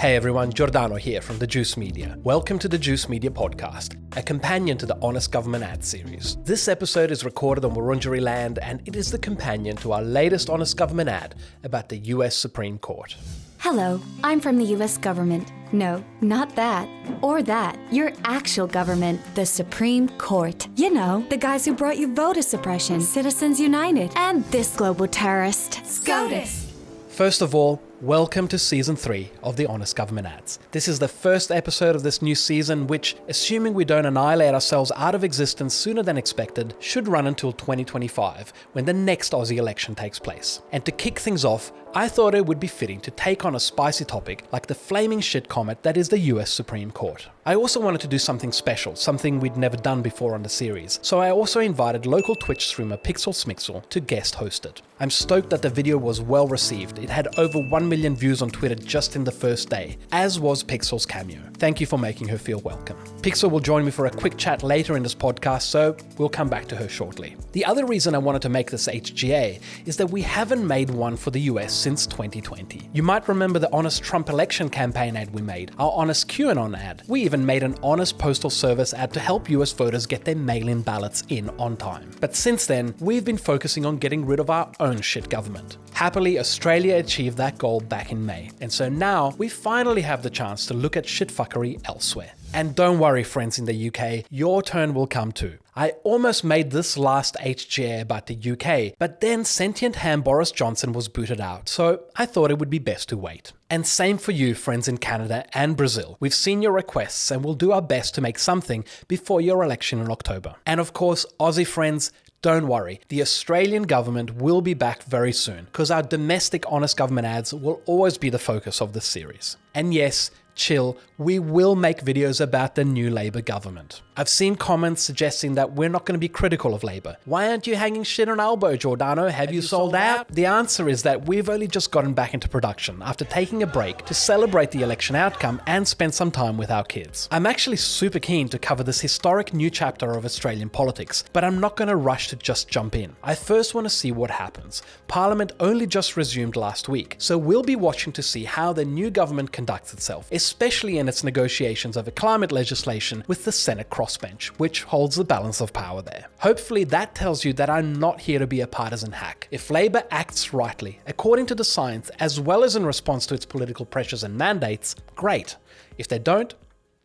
Hey everyone, Giordano here from The Juice Media. Welcome to The Juice Media Podcast, a companion to the Honest Government Ad series. This episode is recorded on Wurundjeri land and it is the companion to our latest Honest Government ad about the US Supreme Court. Hello, I'm from the US government. No, not that. Or that. Your actual government, the Supreme Court. You know, the guys who brought you voter suppression, Citizens United, and this global terrorist, SCOTUS. First of all, welcome to Season 3 of the Honest Government Ads. This is the first episode of this new season which, assuming we don't annihilate ourselves out of existence sooner than expected, should run until 2025, when the next Aussie election takes place. And to kick things off, I thought it would be fitting to take on a spicy topic like the flaming shit comet that is the US Supreme Court. I also wanted to do something special, something we'd never done before on the series, so I also invited local Twitch streamer Pixelsmixel to guest host it. I'm stoked that the video was well received. It had over 1 million views on Twitter just in the first day, as was Pixel's cameo. Thank you for making her feel welcome. Pixel will join me for a quick chat later in this podcast, so we'll come back to her shortly. The other reason I wanted to make this HGA is that we haven't made one for the US since 2020. You might remember the Honest Trump election campaign ad we made, our Honest QAnon ad. We even made an Honest Postal Service ad to help US voters get their mail-in ballots in on time. But since then, we've been focusing on getting rid of our own shit government. Happily, Australia achieved that goal back in May, and so now we finally have the chance to look at shitfuckery elsewhere. And don't worry, friends in the UK, your turn will come too. I almost made this last HGA about the UK, but then sentient ham Boris Johnson was booted out, so I thought it would be best to wait. And same for you, friends in Canada and Brazil. We've seen your requests and we'll do our best to make something before your election in October. And of course, Aussie friends, don't worry, the Australian government will be back very soon, because our domestic Honest Government ads will always be the focus of this series. And yes, chill, we will make videos about the new Labour government. I've seen comments suggesting that we're not going to be critical of Labour. Why aren't you hanging shit on elbow, Giordano? Have you sold out? The answer is that we've only just gotten back into production after taking a break to celebrate the election outcome and spend some time with our kids. I'm actually super keen to cover this historic new chapter of Australian politics, but I'm not going to rush to just jump in. I first want to see what happens. Parliament only just resumed last week, so we'll be watching to see how the new government conducts itself, especially in its negotiations over climate legislation with the Senate crossbench, which holds the balance of power there. Hopefully that tells you that I'm not here to be a partisan hack. If Labour acts rightly, according to the science, as well as in response to its political pressures and mandates, great. If they don't,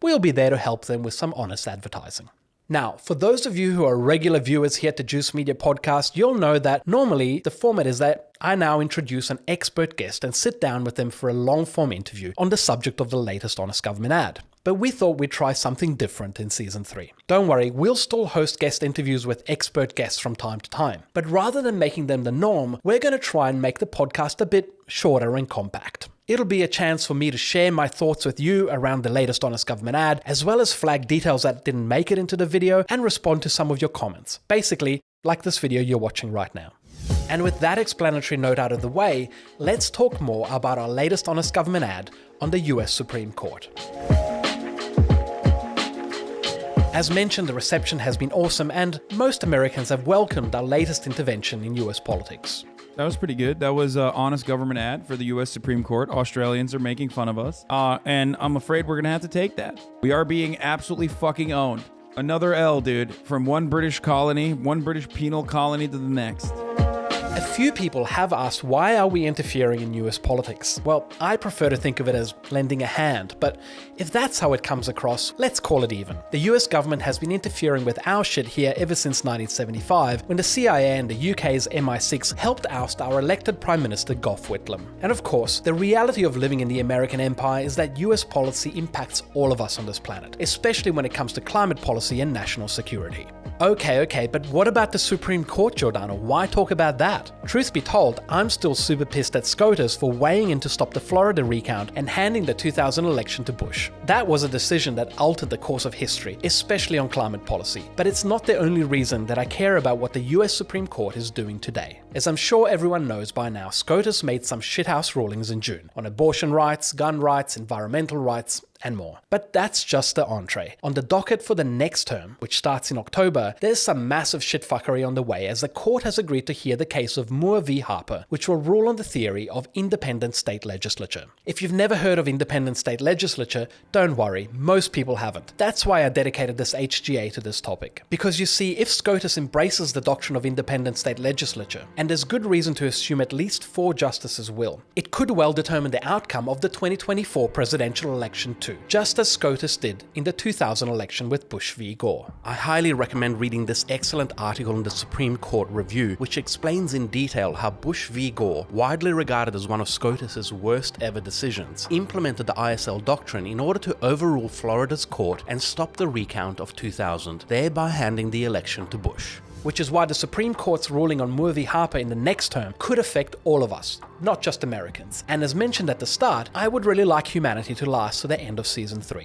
we'll be there to help them with some honest advertising. Now, for those of you who are regular viewers here at the Juice Media Podcast, you'll know that normally the format is that I now introduce an expert guest and sit down with them for a long-form interview on the subject of the latest Honest Government ad. But we thought we'd try something different in Season 3. Don't worry, we'll still host guest interviews with expert guests from time to time. But rather than making them the norm, we're going to try and make the podcast a bit shorter and compact. It'll be a chance for me to share my thoughts with you around the latest Honest Government ad, as well as flag details that didn't make it into the video and respond to some of your comments. Basically, like this video you're watching right now. And with that explanatory note out of the way, let's talk more about our latest Honest Government ad on the US Supreme Court. As mentioned, the reception has been awesome and most Americans have welcomed our latest intervention in US politics. That was pretty good. That was an Honest Government ad for the U.S. Supreme Court. Australians are making fun of us. And I'm afraid we're going to have to take that. We are being absolutely fucking owned. Another L, dude. From one British colony, one British penal colony to the next. A few people have asked, why are we interfering in US politics? Well, I prefer to think of it as lending a hand, but if that's how it comes across, let's call it even. The US government has been interfering with our shit here ever since 1975, when the CIA and the UK's MI6 helped oust our elected Prime Minister Gough Whitlam. And of course, the reality of living in the American empire is that US policy impacts all of us on this planet, especially when it comes to climate policy and national security. Okay, but what about the Supreme Court, Giordano? Why talk about that? Truth be told, I'm still super pissed at SCOTUS for weighing in to stop the Florida recount and handing the 2000 election to Bush. That was a decision that altered the course of history, especially on climate policy. But it's not the only reason that I care about what the US Supreme Court is doing today. As I'm sure everyone knows by now, SCOTUS made some shithouse rulings in June on abortion rights, gun rights, environmental rights, and more. But that's just the entree. On the docket for the next term, which starts in October, there's some massive shitfuckery on the way as the court has agreed to hear the case of Moore v. Harper, which will rule on the theory of Independent State Legislature. If you've never heard of Independent State Legislature, don't worry, most people haven't. That's why I dedicated this HGA to this topic. Because you see, if SCOTUS embraces the doctrine of Independent State Legislature, and there's good reason to assume at least 4 justices will, it could well determine the outcome of the 2024 presidential election too, just as SCOTUS did in the 2000 election with Bush v. Gore. I highly recommend reading this excellent article in the Supreme Court Review, which explains in detail how Bush v. Gore, widely regarded as one of SCOTUS's worst ever decisions, implemented the ISL doctrine in order to overrule Florida's court and stop the recount of 2000, thereby handing the election to Bush. Which is why the Supreme Court's ruling on Moore v. Harper in the next term could affect all of us, not just Americans. And as mentioned at the start, I would really like humanity to last to the end of Season 3.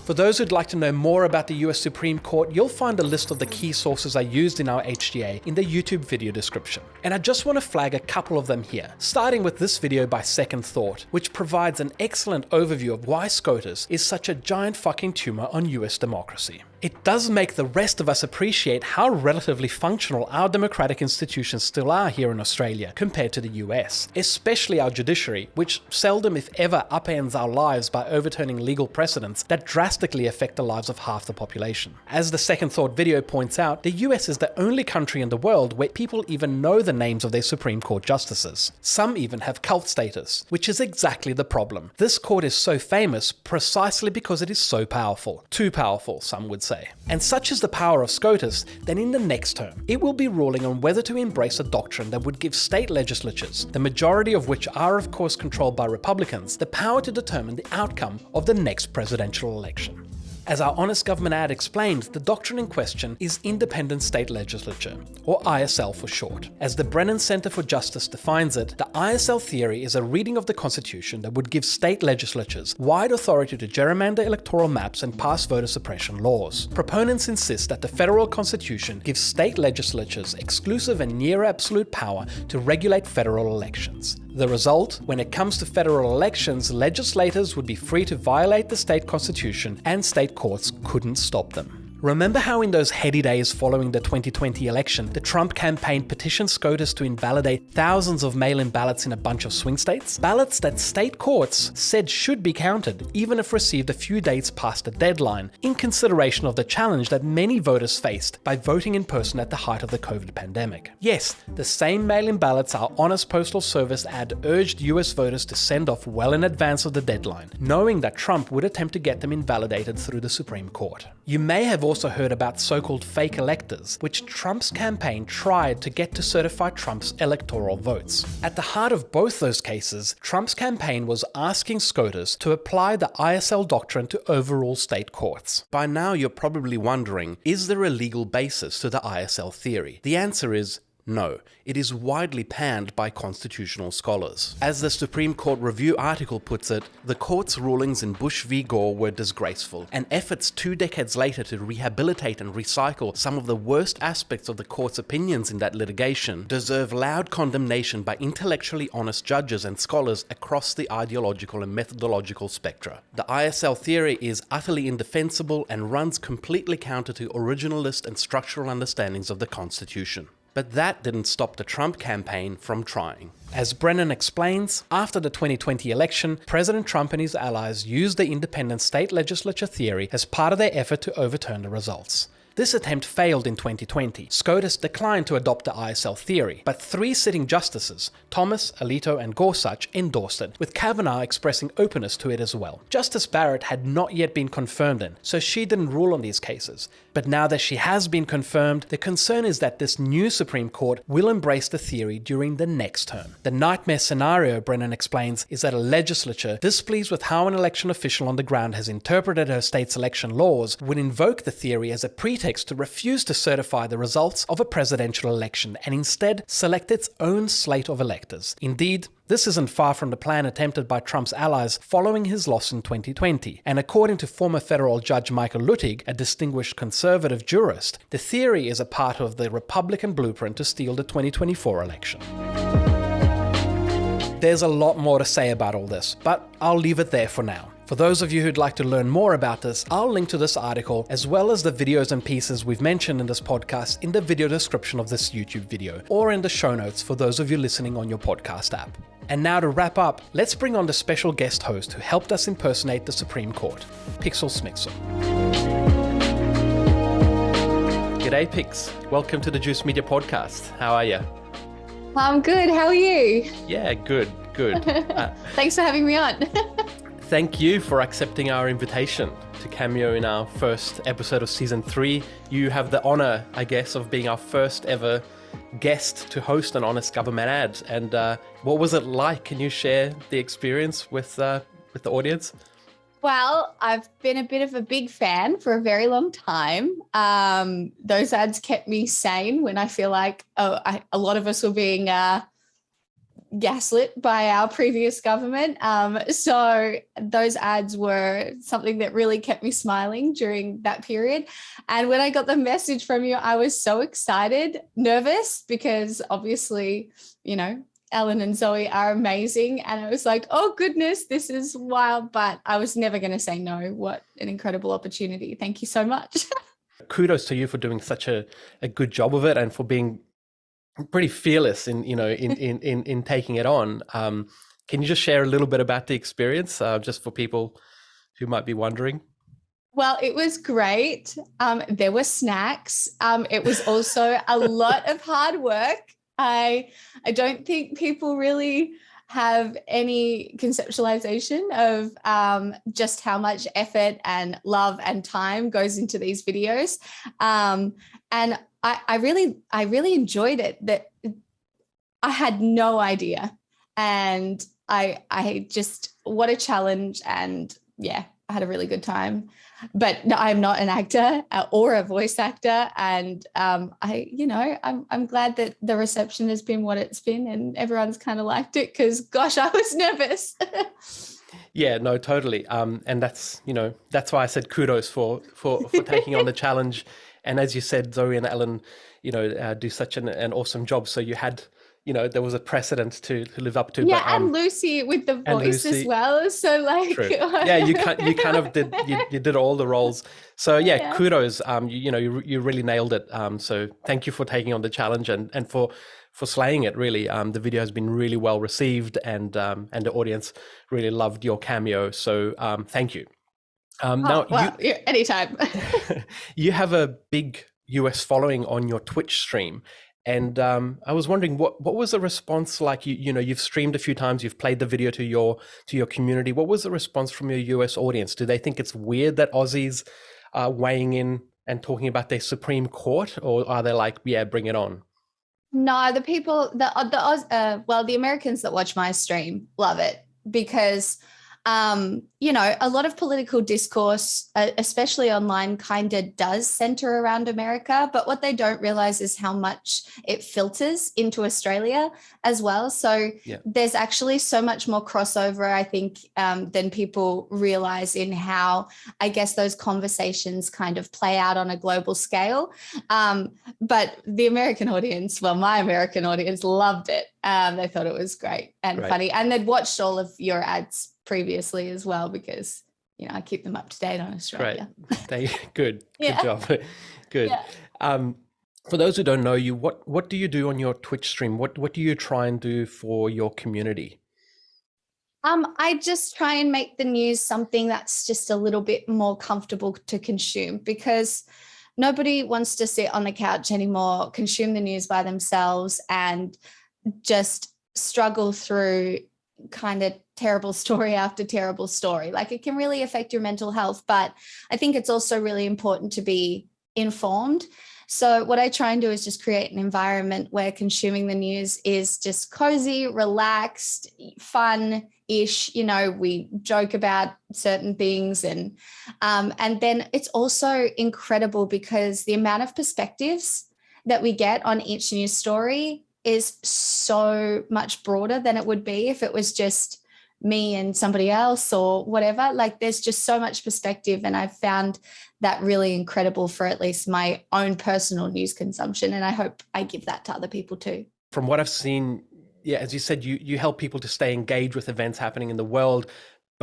For those who'd like to know more about the US Supreme Court, you'll find a list of the key sources I used in our HGA in the YouTube video description. And I just want to flag a couple of them here, starting with this video by Second Thought, which provides an excellent overview of why SCOTUS is such a giant fucking tumor on US democracy. It does make the rest of us appreciate how relatively functional our democratic institutions still are here in Australia compared to the US, especially our judiciary, which seldom if ever upends our lives by overturning legal precedents that drastically affect the lives of half the population. As the Second Thought video points out, the US is the only country in the world where people even know the names of their Supreme Court justices. Some even have cult status, which is exactly the problem. This court is so famous precisely because it is so powerful. Too powerful, some would say. And such is the power of SCOTUS, then in the next term, it will be ruling on whether to embrace a doctrine that would give state legislatures, the majority of which are of course controlled by Republicans, the power to determine the outcome of the next presidential election. As our Honest Government ad explained, the doctrine in question is Independent State Legislature, or ISL for short. As the Brennan Center for Justice defines it, the ISL theory is a reading of the Constitution that would give state legislatures wide authority to gerrymander electoral maps and pass voter suppression laws. Proponents insist that the federal Constitution gives state legislatures exclusive and near absolute power to regulate federal elections. The result, when it comes to federal elections, legislators would be free to violate the state constitution and state courts couldn't stop them. Remember how in those heady days following the 2020 election, the Trump campaign petitioned SCOTUS to invalidate thousands of mail-in ballots in a bunch of swing states? Ballots that state courts said should be counted, even if received a few days past the deadline, in consideration of the challenge that many voters faced by voting in person at the height of the COVID pandemic. Yes, the same mail-in ballots our Honest Postal Service ad urged US voters to send off well in advance of the deadline, knowing that Trump would attempt to get them invalidated through the Supreme Court. You may have also heard about so-called fake electors, which Trump's campaign tried to get to certify Trump's electoral votes. At the heart of both those cases, Trump's campaign was asking SCOTUS to apply the ISL doctrine to overrule state courts. By now you're probably wondering, is there a legal basis to the ISL theory? The answer is no, it is widely panned by constitutional scholars. As the Supreme Court Review article puts it, the court's rulings in Bush v. Gore were disgraceful, and efforts 2 decades later to rehabilitate and recycle some of the worst aspects of the court's opinions in that litigation deserve loud condemnation by intellectually honest judges and scholars across the ideological and methodological spectra. The ISL theory is utterly indefensible and runs completely counter to originalist and structural understandings of the Constitution. But that didn't stop the Trump campaign from trying. As Brennan explains, after the 2020 election, President Trump and his allies used the Independent State Legislature theory as part of their effort to overturn the results. This attempt failed in 2020. SCOTUS declined to adopt the ISL theory, but 3 sitting justices, Thomas, Alito, and Gorsuch, endorsed it, with Kavanaugh expressing openness to it as well. Justice Barrett had not yet been confirmed in, so she didn't rule on these cases. But now that she has been confirmed, the concern is that this new Supreme Court will embrace the theory during the next term. The nightmare scenario, Brennan explains, is that a legislature, displeased with how an election official on the ground has interpreted her state's election laws, would invoke the theory as a pretext to refuse to certify the results of a presidential election and instead select its own slate of electors. Indeed, this isn't far from the plan attempted by Trump's allies following his loss in 2020, and according to former federal judge Michael Luttig, a distinguished conservative jurist, the theory is a part of the Republican blueprint to steal the 2024 election. There's a lot more to say about all this, but I'll leave it there for now. For those of you who'd like to learn more about this, I'll link to this article as well as the videos and pieces we've mentioned in this podcast in the video description of this YouTube video, or in the show notes for those of you listening on your podcast app. And now to wrap up, let's bring on the special guest host who helped us impersonate the Supreme Court, Pixelsmixel. G'day Pix, welcome to the Juice Media Podcast. How are you? I'm good, how are you? Yeah, good. Thanks for having me on. Thank you for accepting our invitation to cameo in our first episode of Season 3. You have the honor, I guess, of being our first ever guest to host an Honest Government ad. And what was it like? Can you share the experience with the audience? Well, I've been a bit of a big fan for a very long time. Those ads kept me sane when I feel like a lot of us were being gaslit by our previous government. So those ads were something that really kept me smiling during that period. And when I got the message from you, I was so excited, nervous, because obviously, you know, Ellen and Zoe are amazing. And I was like, oh goodness, this is wild, but I was never going to say no. What an incredible opportunity. Thank you so much. Kudos to you for doing such a good job of it and for being pretty fearless in taking it on. Can you just share a little bit about the experience, just for people who might be wondering? Well, it was great. There were snacks. It was also a lot of hard work. I don't think people really have any conceptualization of just how much effort and love and time goes into these videos. And I really enjoyed it. That I had no idea. And I just, what a challenge. And yeah, I had a really good time. But no, I'm not an actor or a voice actor. And I'm glad that the reception has been what it's been and everyone's kind of liked it, because gosh, I was nervous. Yeah, no, totally. And that's why I said kudos for taking on the challenge. And as you said, Zoe and Ellen, do such an awesome job. So you had, there was a precedent to live up to. Yeah, but, and Lucy with the voice as well. So like, yeah, you kind of did you did all the roles. So yeah. Kudos. You really nailed it. So thank you for taking on the challenge and for slaying it. Really, the video has been really well received, and the audience really loved your cameo. So thank you. Anytime. You have a big US following on your Twitch stream. And I was wondering, what was the response like? You've streamed a few times, you've played the video to your community. What was the response from your US audience? Do they think it's weird that Aussies are weighing in and talking about their Supreme Court, or are they like, yeah, bring it on? No, the Americans that watch my stream love it, because a lot of political discourse, especially online, kind of does center around America. But what they don't realize is how much it filters into Australia as well. So there's actually so much more crossover, I think, than people realize in how, I guess, those conversations kind of play out on a global scale. But the American audience, my American audience loved it. They thought it was great and funny. And they'd watched all of your ads previously as well, because I keep them up to date on Australia. Great. Good job. Good. Yeah. For those who don't know you, what do you do on your Twitch stream? What do you try and do for your community? I just try and make the news something that's just a little bit more comfortable to consume, because nobody wants to sit on the couch anymore, consume the news by themselves and just struggle through kind of terrible story after terrible story. Like, it can really affect your mental health, but I think it's also really important to be informed. So what I try and do is just create an environment where consuming the news is just cozy, relaxed, fun-ish. We joke about certain things, and then it's also incredible because the amount of perspectives that we get on each news story is so much broader than it would be if it was just me and somebody else or whatever. Like, there's just so much perspective, and I've found that really incredible for at least my own personal news consumption, and I hope I give that to other people too. From what I've seen, as you said, you help people to stay engaged with events happening in the world,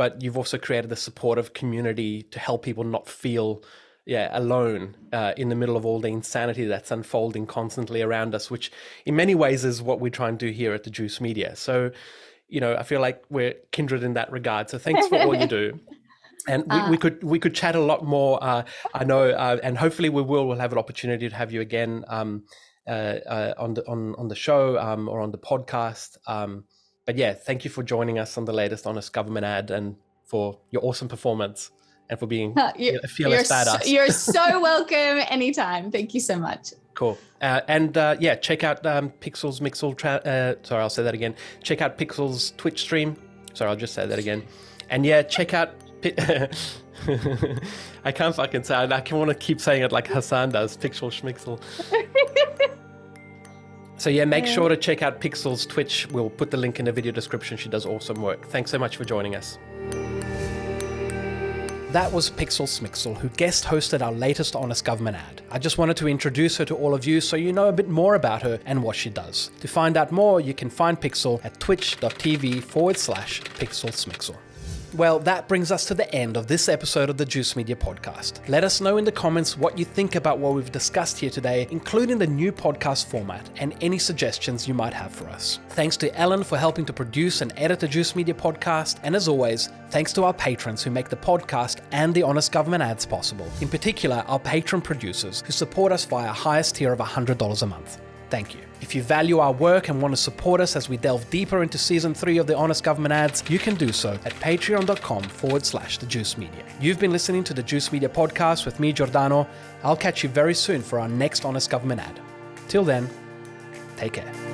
but you've also created a supportive community to help people not feel alone in the middle of all the insanity that's unfolding constantly around us, which in many ways is what we try and do here at the Juice Media. So, I feel like we're kindred in that regard. So thanks for all you do. And we could chat a lot more. I know, and hopefully we'll have an opportunity to have you again on the show or on the podcast. But yeah, thank you for joining us on the latest Honest Government Ad and for your awesome performance and for being a fearless badass. You're so welcome anytime. Thank you so much. Cool. Check out Pixelsmixel. Sorry, I'll say that again. Check out Pixel's Twitch stream. Sorry, I'll just say that again. And check out. I can't fucking say it. I want to keep saying it like Hassan does. Pixelsmixel. So make sure to check out Pixel's Twitch. We'll put the link in the video description. She does awesome work. Thanks so much for joining us. That was Pixelsmixel, who guest hosted our latest Honest Government ad. I just wanted to introduce her to all of you so you know a bit more about her and what she does. To find out more, you can find Pixel at twitch.tv/Pixelsmixel. Well, that brings us to the end of this episode of the Juice Media podcast. Let us know in the comments what you think about what we've discussed here today, including the new podcast format and any suggestions you might have for us. Thanks to Ellen for helping to produce and edit the Juice Media podcast, and as always, thanks to our patrons who make the podcast and the Honest Government ads possible. In particular, our patron producers who support us via our highest tier of $100 a month. Thank you. If you value our work and want to support us as we delve deeper into Season 3 of the Honest Government ads, you can do so at patreon.com/The Juice Media. You've been listening to the Juice Media podcast with me, Giordano. I'll catch you very soon for our next Honest Government ad. Till then, take care.